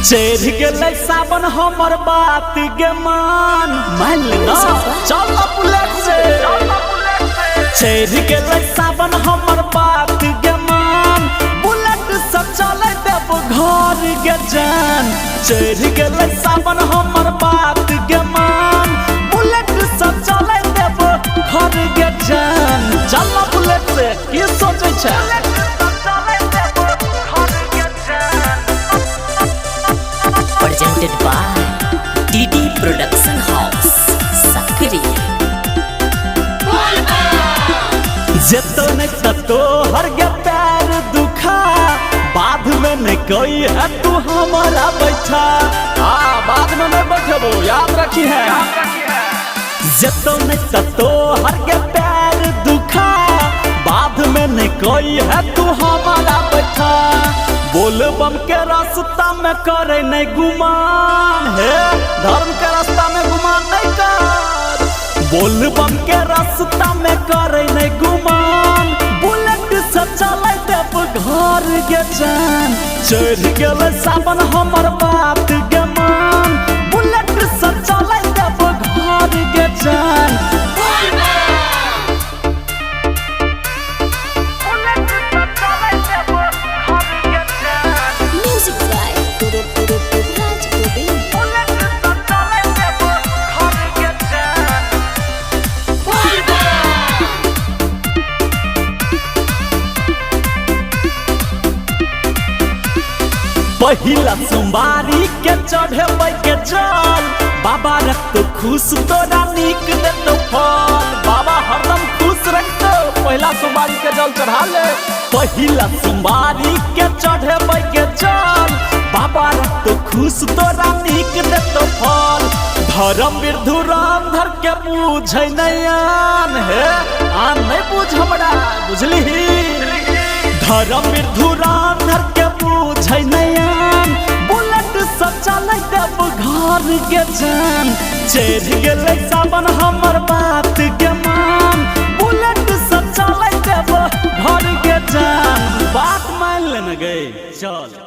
चढ़ गेलै सावन हमर बात गे मान मान लेना चल बुलेट से चढ़ गेलै सावन हमर बात गे मान बुलेट से चले देव घर गे जान चढ़ गेलै सावन हमर बात गे मान बुलेट से चले देव घर गे जान चल बुलेट से की सोचे छै presented by DD Production House, Sakri. जतो न ततो हर गे पैर दुखा बाद में न कोई है तू हमारा बैठा बाद में नहीं बैठबो याद रखी है जतो न ततो हर गे पैर दुखा बाद में न कोई है तू हमारा बैठा बोल बम के रास्ता में करे नहीं गुमान है धर्म के रास्ता में गुमान नहीं कर बोल बम के रास्ता में करे नहीं गुमान बुलेट से चले देव घर गे जान चढ़ गेलै सावन हमर बात गे मान बुलेट से चले देव घर गे जान Music by Raj Govind. पहिला सोमवारी के चढ़े के जल बाबा रखतो खुश तोरा नीक देतो फल बाबा हरदम खुश रखतो पहिला सोमवारी के जल चढ़ा ले पहिला सोमवारी के चढ़े के जल बाबा रखतो खुश तोरा नीक देतो फल धर्म धुरान धर के बुझै नहीं आन है आन नहीं बुझ हमरा बुझली धर्म धुरान धर के बुझै नहीं आन बुलेट से चले देव घर गे जान चढ़ गेलै सावन हमर बात गे मान बुलेट से चले देव घर गे जान बात मान लेना गई चल।